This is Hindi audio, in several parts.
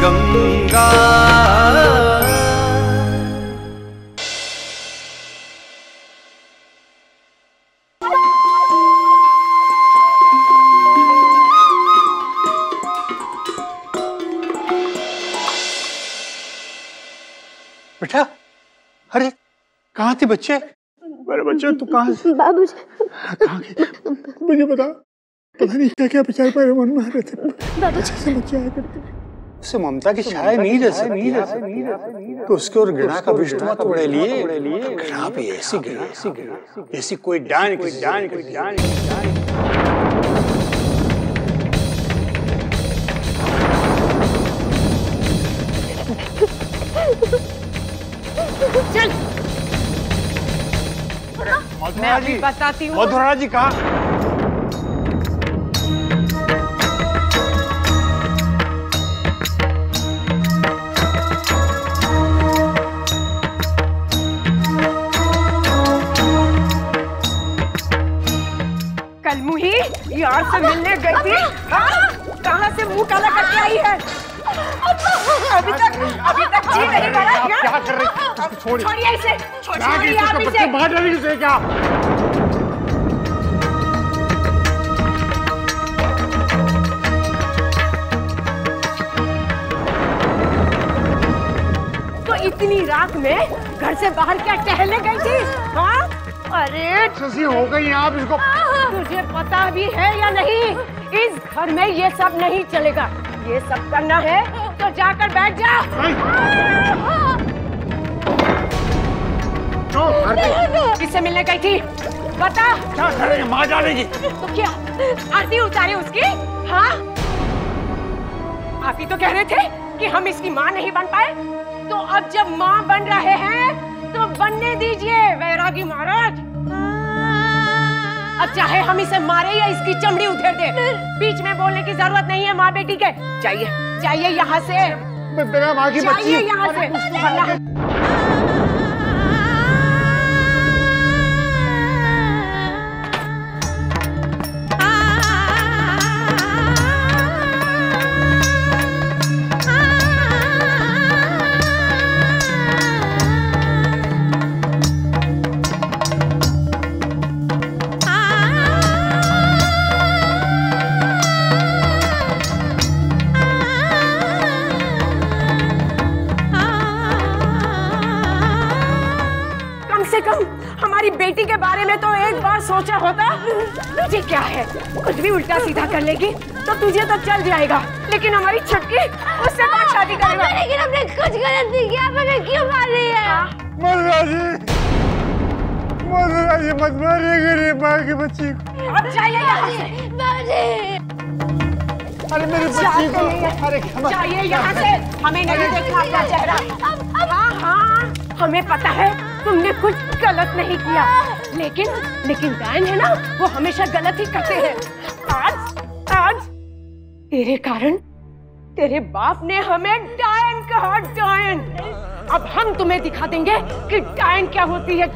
गंगा। बेटा, अरे कहाँ थी बच्चे? मेरे बच्चे तू कहाँ से? बाबूजी कहाँ गए? मुझे बता, पता नहीं क्या क्या बेचारे मेरे मन में आ रहे थे। बाबूजी से बच्चे आया करते, उसे ममता की छाया नहीं रह सकती तो उसके और घृणा का विष मत उड़े लिए। घृणा भी ऐसी घृणा, ऐसी कोई डांड चल मैं अभी बताती हूँ। मधुरा जी कहाँ? कल मुही यार से मिलने गई थी, कहाँ से मुंह काला करके आई है? अभी तक जी नहीं भरा क्या? क्या कर रही? छोड़िए इसे, छोड़िए आप इसे। बाहर डालेंगे इसे क्या? तो इतनी रात में घर से बाहर क्या टहलने गई थी? हाँ? अरे शशि हो गई आप इसको। तुझे पता भी है या नहीं, इस घर में ये सब नहीं चलेगा। ये सब करना है तो जाकर बैठ जा। किससे मिलने गई थी? बता। क्या करेंगे? मार डालेगी। तो क्या आरती उतारी उसकी? हाँ, आप ही तो कह रहे थे कि हम इसकी माँ नहीं बन पाए, तो अब जब माँ बन रहे हैं तो बनने दीजिए वैरागी महाराज। अब चाहे हम इसे मारे या इसकी चमड़ी उधेड़ दे, बीच में बोलने की जरूरत नहीं है माँ बेटी के। जाइए यहाँ से, मेरा माँ की बच्ची। जाइए यहाँ से। हमारी बेटी के बारे में तो एक बार सोचा होता। तुझे क्या है, कुछ भी उल्टा सीधा कर लेगी तो तुझे तो चल जाएगा, लेकिन हमारी छुटकी उससे कौन शादी करेगा? लेकिन हमने कुछ गलत नहीं किया, हमें क्यों मार रही है? मधुरा जी मत मारिएगा रे माँ की बच्ची को। अब जाइए यहाँ से। अरे मेरी बच्ची को, अरे जाइए यहाँ से, हमें नहीं देखना आपका चेहरा। हाँ, हमें पता है तुमने कुछ गलत नहीं किया, लेकिन डायन है ना, वो हमेशा गलत ही करते हैं। आज तेरे कारण तेरे बाप ने हमें डायन कहा, डायन। अब हम तुम्हें दिखा देंगे कि डायन क्या होती है।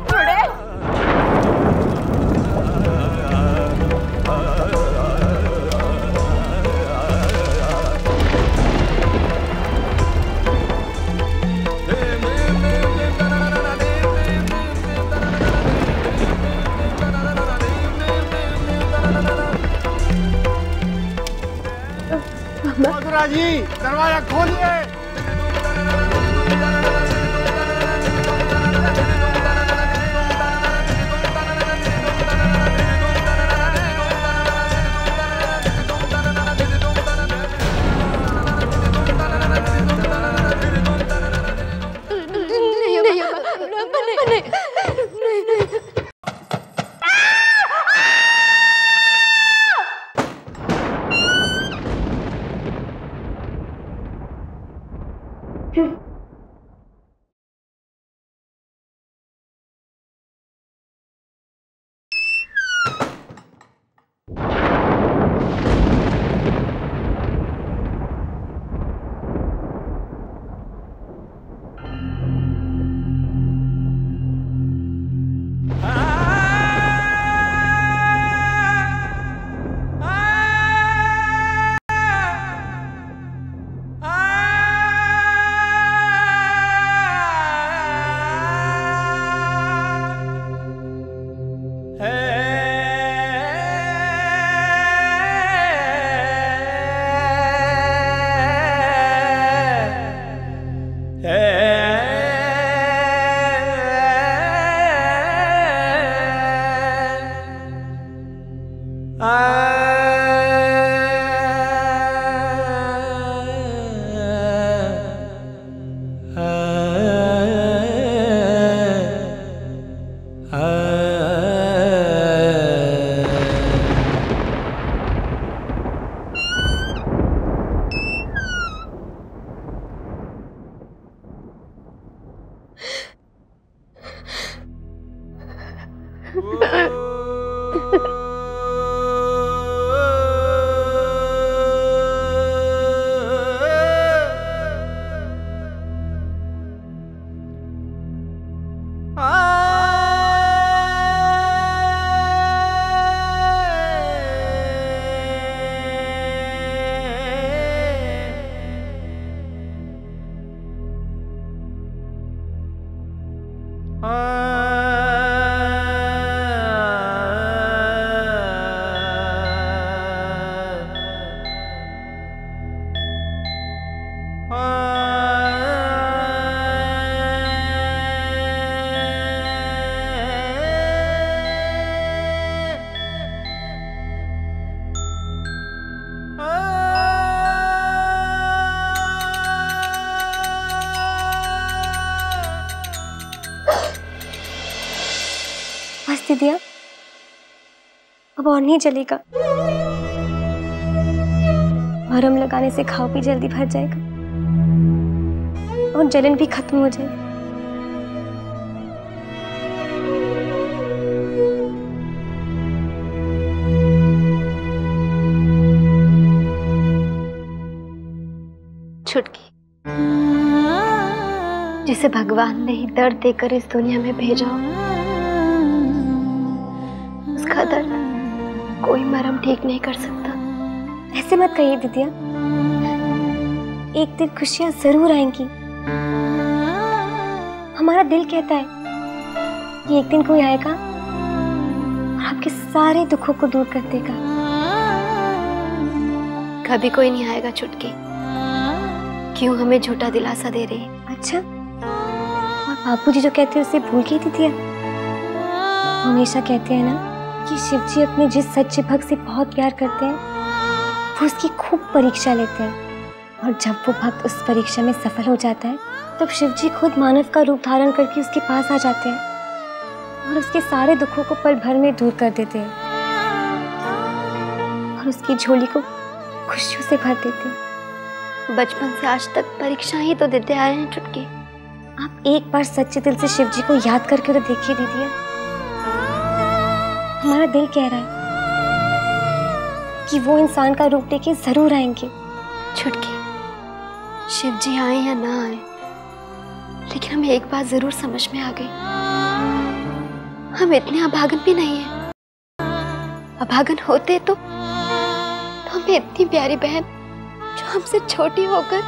मधुरा जी दरवाजा खोलिए। अब और नहीं चलेगा। भरम लगाने से घाव भी जल्दी भर जाएगा और जलन भी खत्म हो जाएगी। छुटकी, जिसे भगवान ने ही दर्द देकर इस दुनिया में भेजा हो, उसका दर्द कोई मरहम ठीक नहीं कर सकता। ऐसे मत कहिए दीदिया, एक दिन खुशियां जरूर आएंगी। हमारा दिल कहता है कि एक दिन कोई आएगा और आपके सारे दुखों को दूर कर देगा। कभी कोई नहीं आएगा छुटकी, क्यों हमें झूठा दिलासा दे रही है? अच्छा, और बापूजी जो कहते हैं उसे भूल गई दीदिया? हमेशा कहते हैं ना कि शिव जी अपने जिस सच्चे भक्त से बहुत प्यार करते हैं वो उसकी खूब परीक्षा लेते हैं, और जब वो भक्त उस परीक्षा में सफल हो जाता है तब शिव जी खुद मानव का रूप धारण करके उसके पास आ जाते हैं और उसके सारे दुखों को पल भर में दूर कर देते हैं और उसकी झोली को खुशियों से भर देते हैं। बचपन से आज तक परीक्षा ही तो देते आए हैं छुटकी। आप एक बार सच्चे दिल से शिव जी को याद करके तो देखिए दीदिया, हमारा दिल कह रहा है कि वो इंसान का रूप लेके जरूर आएंगे। छुटकी, शिव जी आए या ना आए, लेकिन हमें एक बात जरूर समझ में आ गई, हम इतने अभागन भी नहीं हैं। अभागन होते तो हमें इतनी प्यारी बहन जो हमसे छोटी होकर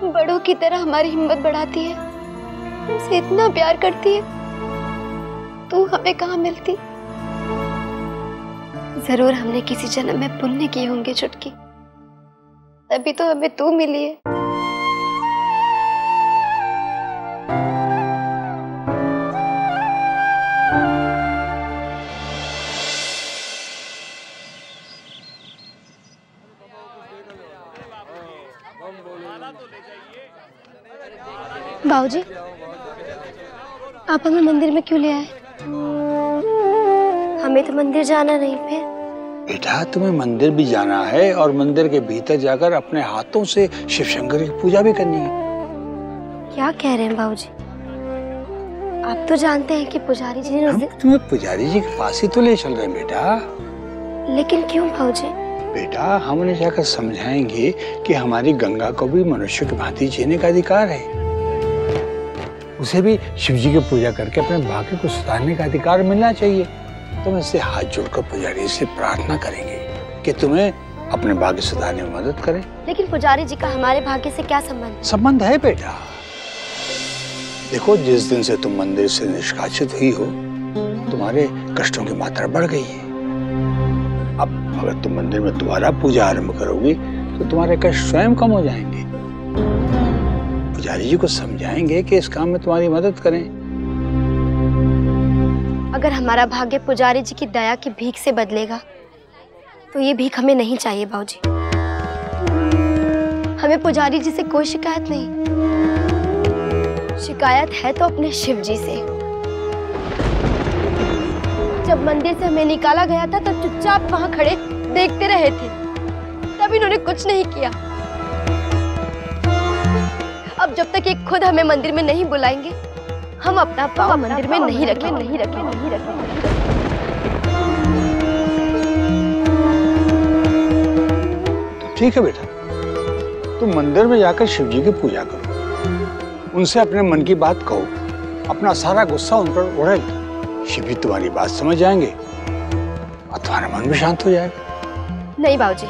बड़ों की तरह हमारी हिम्मत बढ़ाती है, हमसे इतना प्यार करती है, तू हमें कहाँ मिलती? जरूर हमने किसी जन्म में पुण्य किए होंगे छुटकी, तभी तो हमें तू मिली है। बाबूजी, आप हमें मंदिर में क्यों ले आए? हमें तो मंदिर जाना नहीं। फिर बेटा, तुम्हें मंदिर भी जाना है और मंदिर के भीतर जाकर अपने हाथों से शिव शंकर की पूजा भी करनी है। क्या कह रहे हैं बाबूजी? आप तो जानते हैं कि पुजारी जी ने हम तुम्हें पुजारी जी के पास ही तो ले चल रहे हैं बेटा। लेकिन क्यों बाबूजी? बेटा, हम उन्हें जाकर समझाएंगे कि हमारी गंगा को भी मनुष्य की भांति जीने का अधिकार है, उसे भी शिव जी की पूजा करके अपने भाग्य को सुधारने का अधिकार मिलना चाहिए। तो हम इससे हाथ जोड़कर पुजारी से प्रार्थना करेंगे कि तुम्हें अपने भाग्य सुधारने में मदद करें। लेकिन पुजारी जी का हमारे भाग्य से क्या संबंध? संबंध है बेटा। देखो, जिस दिन से तुम मंदिर से निष्कासित हुई हो, तुम्हारे कष्टों की मात्रा बढ़ गई है। अब अगर तुम मंदिर में दोबारा पूजा आरंभ करोगी तो तुम्हारे कष्ट स्वयं कम हो जाएंगे। पुजारी जी को समझाएंगे कि इस काम में तुम्हारी मदद करें। अगर हमारा भाग्य पुजारी जी की दया की भीख से बदलेगा तो ये भीख हमें नहीं चाहिए बाबूजी। हमें पुजारी जी से कोई शिकायत नहीं, शिकायत है तो अपने शिव जी से। जब मंदिर से हमें निकाला गया था तब चुपचाप वहां खड़े देखते रहे थे, तब इन्होंने कुछ नहीं किया। अब जब तक ये खुद हमें मंदिर में नहीं बुलाएंगे, हम अपना पाँव मंदिर में नहीं रखेंगे। ठीक है बेटा, तुम मंदिर में जाकर शिव जी की पूजा करो, उनसे अपने मन की बात कहो, अपना सारा गुस्सा उन पर उड़ेल दो। शिव जी तुम्हारी बात समझ जाएंगे और तुम्हारा मन भी शांत हो जाएगा। नहीं बाबूजी,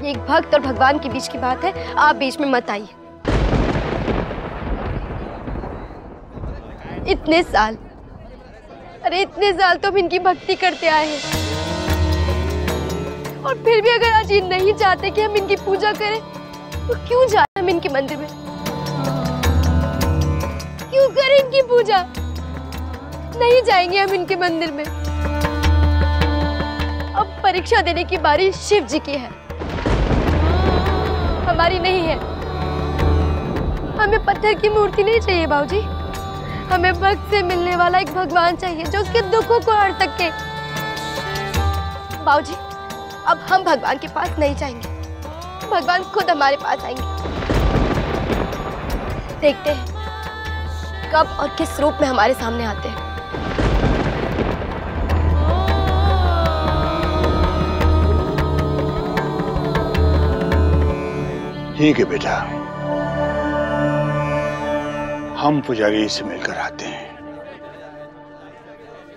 ये एक भक्त और भगवान के बीच की बात है, आप बीच में मत आइए। इतने साल, अरे इतने साल तो हम इनकी भक्ति करते आए हैं, और फिर भी अगर आज ये नहीं चाहते कि हम इनकी पूजा करें तो क्यों जाए हम इनके मंदिर में? क्यों करें इनकी पूजा? नहीं जाएंगे हम इनके मंदिर में। अब परीक्षा देने की बारी शिव जी की है, हमारी नहीं है। हमें पत्थर की मूर्ति नहीं चाहिए बाबूजी, हमें भक्त से मिलने वाला एक भगवान चाहिए जो उसके दुखों को हर सके। बाबूजी, अब हम भगवान के पास नहीं जाएंगे, भगवान खुद हमारे पास आएंगे। देखते हैं कब और किस रूप में हमारे सामने आते हैं। ठीक है बेटा, हम पुजारी से मिलकर आते हैं।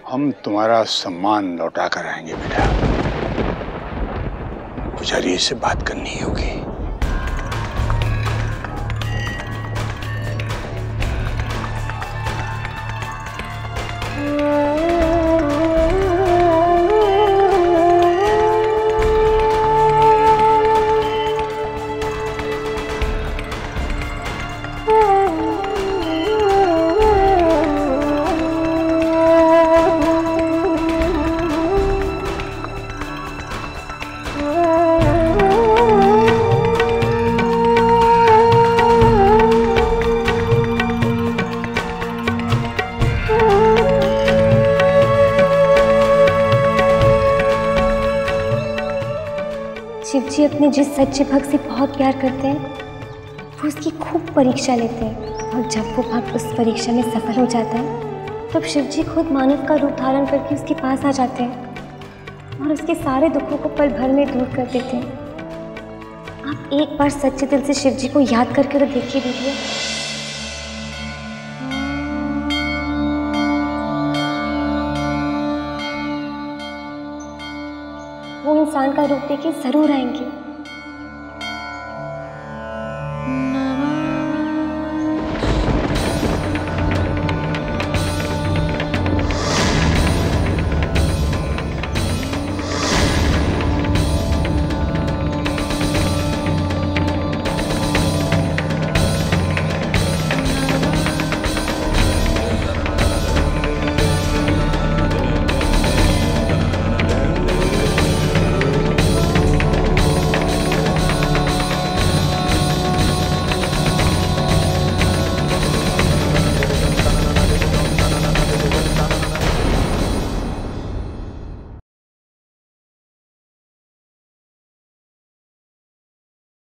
हम तुम्हारा सम्मान लौटा कर आएंगे बेटा। पुजारी से बात करनी होगी। शिव जी अपने जिस सच्चे भक्त से बहुत प्यार करते हैं, वो उसकी खूब परीक्षा लेते हैं, और जब वो भक्त उस परीक्षा में सफल हो जाता है, तब शिव जी खुद मानव का रूप धारण करके उसके पास आ जाते हैं और उसके सारे दुखों को पल भर में दूर कर देते हैं। आप एक बार सच्चे दिल से शिव जी को याद करके तो देखिए दीदी। वो इंसान का रूप लेके जरूर आएंगे।